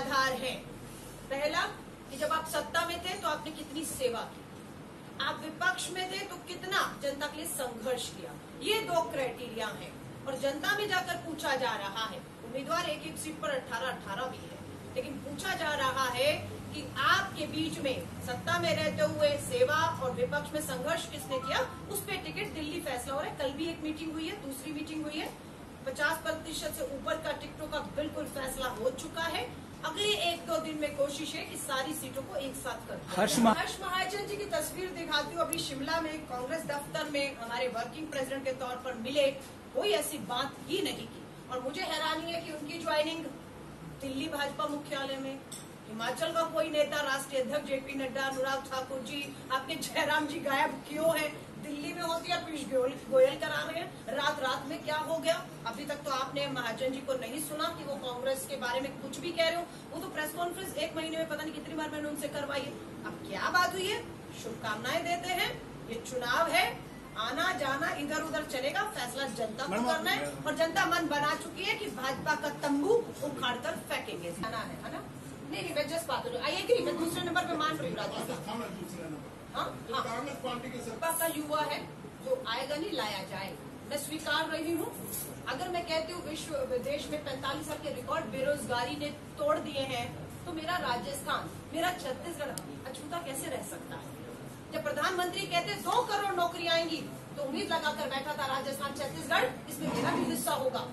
आधार हैं। पहला कि जब आप सत्ता में थे तो आपने कितनी सेवा की, आप विपक्ष में थे तो कितना जनता के लिए संघर्ष किया। ये 2 क्राइटेरिया हैं और जनता में जाकर पूछा जा रहा है। उम्मीदवार एक एक सीट पर 18-18 भी है, लेकिन पूछा जा रहा है कि आपके बीच में सत्ता में रहते हुए सेवा और विपक्ष में संघर्ष किसने किया, उस पे टिकट दिल्ली फैसला हो रहा है। कल भी एक मीटिंग हुई है, दूसरी मीटिंग हुई है, 50% से ऊपर का टिकटों का बिल्कुल फैसला हो चुका है। अगले 1-2 दिन में कोशिश है कि सारी सीटों को एक साथ कर। हर्ष महाजन जी की तस्वीर दिखाती हूँ। अभी शिमला में कांग्रेस दफ्तर में हमारे वर्किंग प्रेसिडेंट के तौर पर मिले, कोई ऐसी बात ही नहीं की। और मुझे हैरानी है कि उनकी ज्वाइनिंग दिल्ली भाजपा मुख्यालय में, हिमाचल का कोई नेता, राष्ट्रीय अध्यक्ष जेपी नड्डा, अनुराग ठाकुर जी, आपके जयराम जी गायब क्यों है? दिल्ली में होती है, पीयूष गोयल करा रहे हैं। रात में क्या हो गया? अभी तक तो आपने महाजन जी को नहीं सुना कि वो कांग्रेस के बारे में कुछ भी कह रहे हो। वो तो प्रेस कॉन्फ्रेंस 1 महीने में पता नहीं कितनी बार मैंने उनसे करवाई है। अब क्या बात हुई है? शुभकामनाएं देते हैं, ये चुनाव है, आना जाना इधर उधर चलेगा, फैसला जनता को करना है और जनता मन बना चुकी है कि भाजपा का तंबू उखाड़ कर फेंकेंगे। है ना? नहीं, मैं जस्ट बात आई एग्री, मैं दूसरे नंबर पे मान रही हूँ राजस्थान। कांग्रेस पार्टी के सरकार का युवा है, जो आएगा नहीं लाया जाएगा, मैं स्वीकार रही हूँ। अगर मैं कहती हूँ विश्व विदेश में 45 साल के रिकॉर्ड बेरोजगारी ने तोड़ दिए हैं, तो मेरा राजस्थान, मेरा छत्तीसगढ़ अछूता कैसे रह सकता है? जब प्रधानमंत्री कहते 2 करोड़ नौकरी आएंगी, तो उम्मीद लगाकर बैठा था राजस्थान छत्तीसगढ़ इसमें मेरा भी हिस्सा होगा।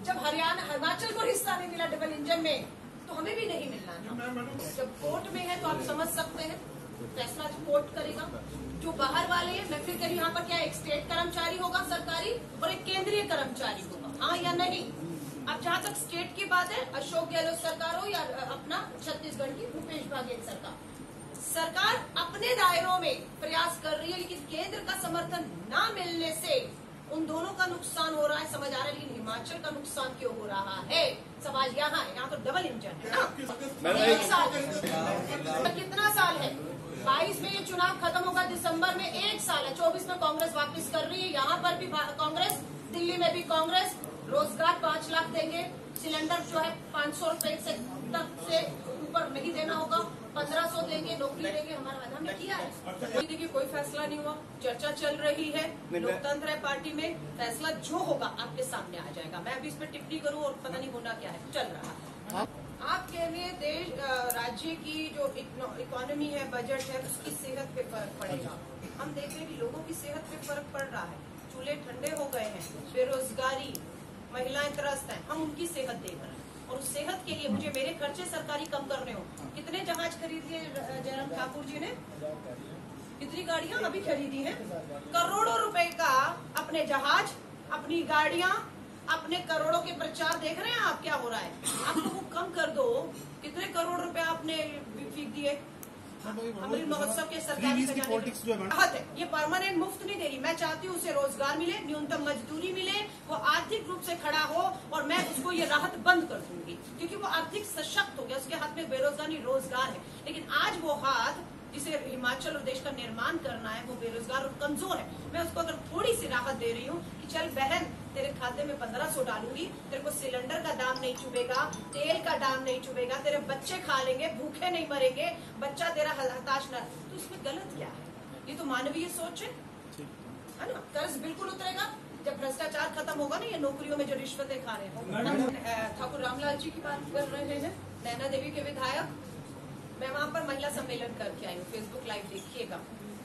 जब हरियाणा हिमाचल को हिस्सा नहीं मिला डबल इंजन में, तो हमें भी नहीं मिलना था। जब कोर्ट में है तो आप समझ सकते हैं, फैसला कोर्ट करेगा। जो बाहर वाले हैं, मैं फिर कह यहाँ पर क्या एक स्टेट कर्मचारी होगा सरकारी और एक केंद्रीय कर्मचारी होगा, हाँ या नहीं? अब जहाँ तक स्टेट की बात है, अशोक गहलोत सरकार हो या अपना छत्तीसगढ़ की भूपेश बघेल सरकार अपने दायरों में प्रयास कर रही है, लेकिन केंद्र का समर्थन न मिलने से उन दोनों का नुकसान हो रहा है, समझ आ रहा है। लेकिन हिमाचल का नुकसान क्यों हो रहा है? सवाल यहाँ है, यहाँ तो डबल इंजन है ना। 1 साल कितना साल है? 22 में ये चुनाव खत्म होगा, दिसंबर में 1 साल है। 24 में कांग्रेस वापस कर रही है, यहाँ पर भी कांग्रेस, दिल्ली में भी कांग्रेस। रोजगार 5 लाख देंगे, सिलेंडर जो है 500 रुपए से ऊपर नहीं देना होगा, 1500 देंगे, नौकरी देंगे। हमारा वादा हमने किया है। देखिए कोई फैसला नहीं हुआ, चर्चा चल रही है, लोकतंत्र है पार्टी में, फैसला जो होगा आपके सामने आ जाएगा। मैं अभी इस पर टिप्पणी करूँ और पता नहीं होना क्या है, चल रहा है। आपके लिए देश राज्य की जो इकोनॉमी है, बजट है, उसकी सेहत पे फर्क पड़ेगा। हम देख रहे हैं कि लोगों की सेहत पे फर्क पड़ रहा है, चूल्हे ठंडे हो गए हैं, बेरोजगारी, महिलाएं त्रस्त हैं, हम उनकी सेहत देख रहे हैं। और उस सेहत के लिए मुझे मेरे खर्चे सरकारी कम करने हो। कितने जहाज खरीद लिए जयराम ठाकुर जी ने? कितनी गाड़ियां अभी खरीदी हैं? करोड़ों रुपए का अपने जहाज, अपनी गाड़ियां, अपने करोड़ों के प्रचार देख रहे हैं आप क्या हो रहा है? आप तो वो कम कर दो। कितने करोड़ रुपए आपने फेंक दिए अमृत महोत्सव के सरकारी राहत है। ये परमानेंट मुफ्त नहीं दे रही। मैं चाहती हूँ उसे रोजगार मिले, न्यूनतम मजदूरी मिले, वो आर्थिक रूप से खड़ा हो और मैं उसको ये राहत बंद कर दूंगी, क्योंकि वो आर्थिक सशक्त हो गया, उसके हाथ में बेरोजगारी रोजगार है। लेकिन आज वो हाथ जिसे हिमाचल और देश का निर्माण करना है, वो बेरोजगार और कमजोर है। मैं उसको अगर थोड़ी सी राहत दे रही हूँ कि चल बहन, तेरे खाते में 1500 डालूंगी, तेरे को सिलेंडर का दाम नहीं चुभेगा, तेल का दाम नहीं चुभेगा, तेरे बच्चे खा लेंगे, भूखे नहीं मरेंगे, बच्चा तेरा हताश न, तो इसमें गलत क्या है? ये तो मानवीय सोच है ना। कर्ज बिल्कुल उतरेगा जब भ्रष्टाचार खत्म होगा ना, ये नौकरियों में जो रिश्वतें खा रहे हैं। ठाकुर रामलाल जी की बात कर रहे हैं, नैना देवी के विधायक। मैं वहाँ पर महिला सम्मेलन करके आई हूँ, फेसबुक लाइव देखिएगा।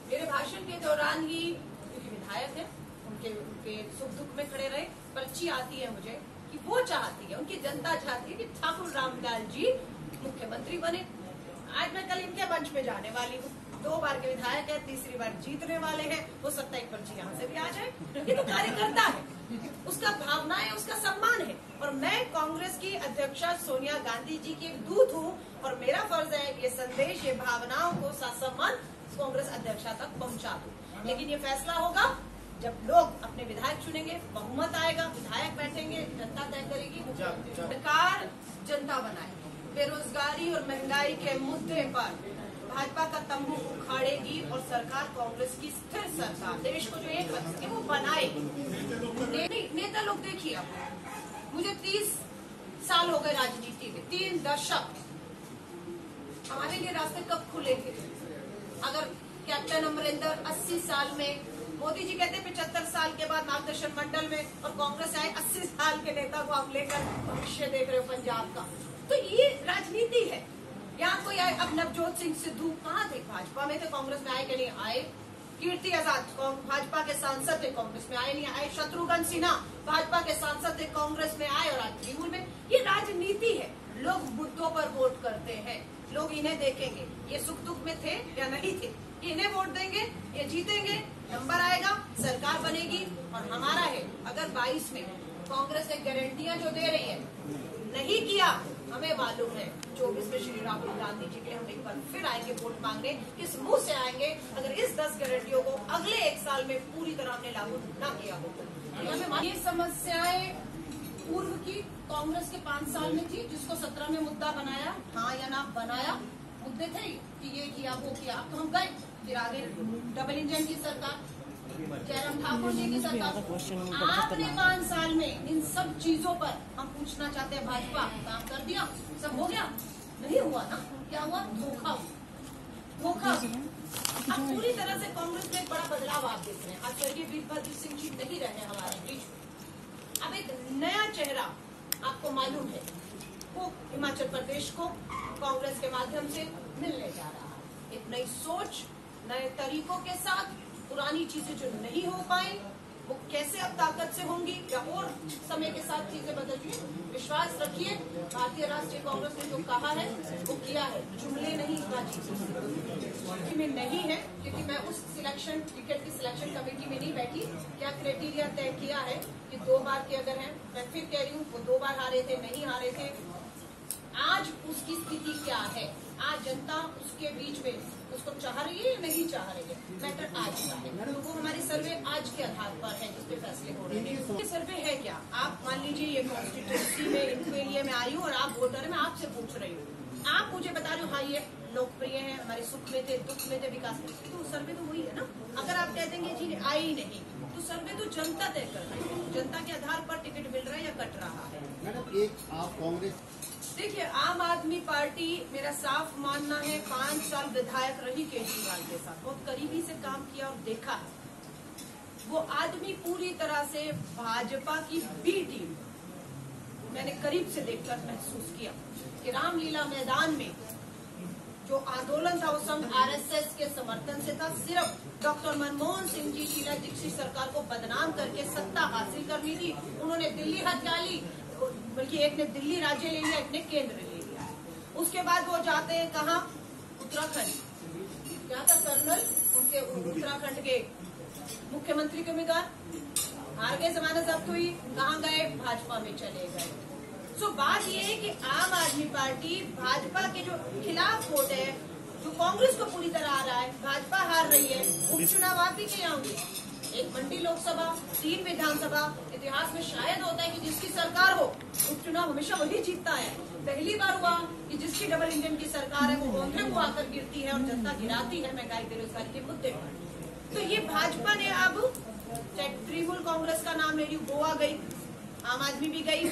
मेरे भाषण के दौरान ही, क्योंकि विधायक है, उनके सुख दुख में खड़े रहे, पर्ची आती है मुझे कि वो चाहती है, उनकी जनता चाहती है कि ठाकुर रामलाल जी मुख्यमंत्री बने। आज मैं कल इनके मंच पे जाने वाली हूँ। 2 बार के विधायक है, तीसरी बार जीतने वाले हैं, हो सकता है एक पर्ची यहाँ से भी आ जाए। ये तो कार्यकर्ता है, उसका भावना है, उसका सम्मान है। और मैं कांग्रेस की अध्यक्षा सोनिया गांधी जी की एक दूत हूँ और मेरा फर्ज है ये संदेश, ये भावनाओं को सम्मान कांग्रेस अध्यक्षा तक पहुँचा दूं। लेकिन ये फैसला होगा जब लोग अपने विधायक चुनेंगे, बहुमत आएगा, विधायक बैठेंगे, जनता तय करेगी, सरकार जनता बनाएगी। बेरोजगारी और महंगाई के मुद्दे पर भाजपा का तंबू उखाड़ेगी और सरकार कांग्रेस की स्थिर सरकार, देश को जो एक बन सके वो बनाएगी। नेता लोग देखिए, मुझे 30 साल हो गए राजनीति में, 3 दशक। हमारे लिए रास्ते कब खुलेंगे? अगर कैप्टन अमरिंदर 80 साल में, मोदी जी कहते 75 साल के बाद मार्गदर्शन मंडल में, और कांग्रेस आए 80 साल के नेता को आप लेकर भविष्य देख रहे हो पंजाब का, तो ये राजनीति है। यहाँ कोई आए, अब नवजोत सिंह सिद्धू कहाँ थे? भाजपा में थे, कांग्रेस में आए कि नहीं आए? कीर्ति आजाद भाजपा के सांसद थे, कांग्रेस में आए नहीं आए? शत्रुघ्न सिन्हा भाजपा के सांसद थे, कांग्रेस में आए और आज तृणमूल में। ये राजनीति है। लोग मुद्दों पर वोट करते हैं, लोग इन्हें देखेंगे, ये सुख दुख में थे या नहीं थे, इन्हें वोट देंगे, ये जीतेंगे, नंबर आएगा, सरकार बनेगी। और हमारा है, अगर 22 में कांग्रेस एक गारंटियां जो दे रही है, नहीं किया, हमें मालूम है 24 में श्री राहुल गांधी जी के हम एक बार फिर आएंगे वोट मांगने। किस मुंह से आएंगे अगर इस 10 गारंटियों को अगले 1 साल में पूरी तरह हमने लागू न किया हो? ये समस्याएं पूर्व की कांग्रेस के 5 साल में थी, जिसको 17 में मुद्दा बनाया, हाँ या ना बनाया, मुद्दे थे कि ये किया वो किया। तो हम गए, फिर आगे डबल इंजन की सरकार, जयराम ठाकुर जी की सरकार। आपने 5 साल में इन सब चीजों पर हम पूछना चाहते हैं, भाजपा काम कर दिया, सब हो गया? नहीं हुआ ना। क्या हुआ? धोखा। अब पूरी तरह से कांग्रेस में एक बड़ा बदलाव आप देख रहे हैं। आज स्वर्गीय वीरभद्र सिंह जी नहीं रहे हमारे बीच। अब एक नया चेहरा आपको मालूम है, वो हिमाचल प्रदेश को कांग्रेस के माध्यम से मिलने जा रहा है। एक नई सोच, नए तरीकों के साथ। पुरानी चीजें जो नहीं हो पाई वो कैसे अब ताकत से होंगी, या और समय के साथ चीजें बदलिए। विश्वास रखिए, भारतीय राष्ट्रीय कांग्रेस ने जो कहा है वो किया है, जुमले नहीं बाजी में नहीं है। क्योंकि मैं उस सिलेक्शन टिकट की सिलेक्शन कमेटी में नहीं बैठी। क्या क्राइटेरिया तय किया है कि 2 बार के अगर है, मैं फिर कह रही हूँ, वो 2 बार हारे थे, नहीं हारे थे। आज उसकी स्थिति क्या है? आज जनता उसके बीच में उसको चाह रही है या नहीं चाह रही है? मैटर आज का है, तो वो हमारे सर्वे आज के आधार पर है जिसपे फैसले हो रहे हैं। ये सर्वे है क्या? आप मान लीजिए ये कॉन्स्टिट्यूंसी में इनके लिए मैं आई हूँ और आप वोटर है, मैं आपसे पूछ रही हूँ, आप मुझे बता रहे हो हाँ ये लोकप्रिय है, हमारे सुख में थे, दुख में थे, विकास में, तो सर्वे तो वही है ना। अगर आप कह देंगे जी आई नहीं, तो सर्वे तो जनता तय कर रही है, जनता के आधार पर टिकट मिल रहा है या कट रहा है। मैडम एक आप कांग्रेस, देखिए आम आदमी पार्टी, मेरा साफ मानना है 5 साल विधायक रही केजरीवाल के साथ, बहुत करीबी से काम किया और देखा है। वो आदमी पूरी तरह से भाजपा की बी टीम, मैंने करीब से देखकर महसूस किया कि रामलीला मैदान में जो आंदोलन था वो संघ आरएसएस के समर्थन से था। सिर्फ डॉक्टर मनमोहन सिंह जी शीला दीक्षित सरकार को बदनाम करके सत्ता हासिल करनी थी। उन्होंने दिल्ली हत्या ली, बल्कि एक ने दिल्ली राज्य ले लिया, एक ने केंद्र ले लिया। उसके बाद वो जाते हैं कहाँ? उत्तराखंड। क्या था कर्नल उनके उत्तराखंड के मुख्यमंत्री के उम्मीदवार, हार गए, जमानत जब्त हुई, कहाँ गए? भाजपा में चले गए। सो बात ये है कि आम आदमी पार्टी भाजपा के जो खिलाफ वोट है, जो कांग्रेस को पूरी तरह आ रहा है, भाजपा हार रही है। उपचुनाव आप ही के यहाँ होंगे, एक मंडी लोकसभा, 3 विधानसभा। इतिहास में शायद होता है कि जिसकी सरकार हो उपचुनाव हमेशा वही जीतता है। पहली बार हुआ कि जिसकी डबल इंजन की सरकार है वो औंधे को आकर गिरती है और जनता गिराती है महंगाई बेरोजगारी के मुद्दे पर। तो ये भाजपा ने अब तृणमूल कांग्रेस का नाम ले ली, गोवा गई, आम आदमी भी गई,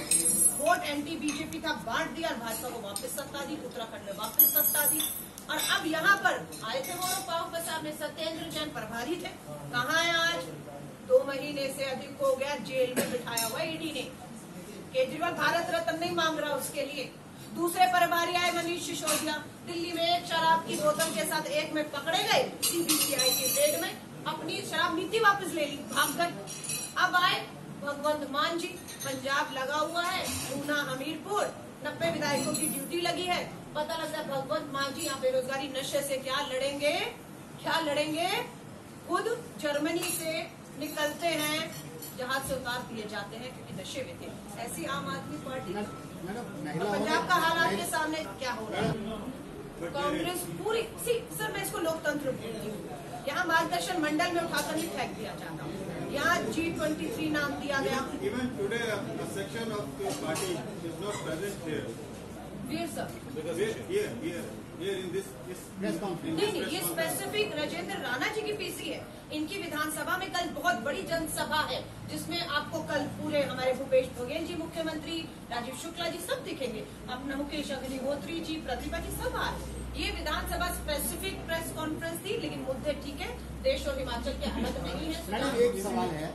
वोट एंटी बीजेपी था, बांट दिया और भाजपा को वापस सत्ता दी, उत्तराखंड में वापस सत्ता दी। और अब यहाँ पर आए थे वो पाव के सामने सत्येंद्र जैन प्रभारी थे, कहाँ है आज? 2 महीने से अधिक हो गया जेल में बिठाया हुआ ईडी ने। केजरीवाल भारत रत्न नहीं मांग रहा उसके लिए। दूसरे प्रभारी आए मनीष सिसोदिया, दिल्ली में एक शराब की बोतल के साथ 1 में पकड़े गए सीबीसीआई के रेड में, अपनी शराब नीति वापस ले ली, भाग गए। अब आए भगवंत मान जी, पंजाब लगा हुआ है, ऊना हमीरपुर, 90 विधायकों की ड्यूटी लगी है। पता लगता है भगवंत मान जी यहाँ बेरोजगारी नशे से क्या लड़ेंगे? क्या लड़ेंगे? खुद जर्मनी से निकलते हैं, जहाज से उतार दिए जाते हैं क्योंकि नशे में थे। ऐसी आम आदमी पार्टी। पंजाब का हालात के सामने क्या हो रहा है? कांग्रेस पूरी सर मैं इसको लोकतंत्र बोलती हूँ। यहाँ मार्गदर्शन मंडल में उठाकर नहीं फेंक दिया जाता, यहाँ G23 नाम दिया गया। Even today, a section of the party is not present here. Veer sir Because here in this press conference नहीं, ये स्पेसिफिक राजेंद्र राणा जी की पीसी है। इनकी विधानसभा में कल बहुत बड़ी जनसभा है, जिसमें आपको कल पूरे हमारे भूपेश बघेल जी, मुख्यमंत्री राजीव शुक्ला जी सब दिखेंगे, अपना मुकेश अग्निहोत्री जी, प्रतिभा जी सब आ रहे। ये विधानसभा स्पेसिफिक प्रेस कॉन्फ्रेंस थी, लेकिन मुद्दे ठीक है, देश और हिमाचल के अलग नहीं है। मैडम एक सवाल है,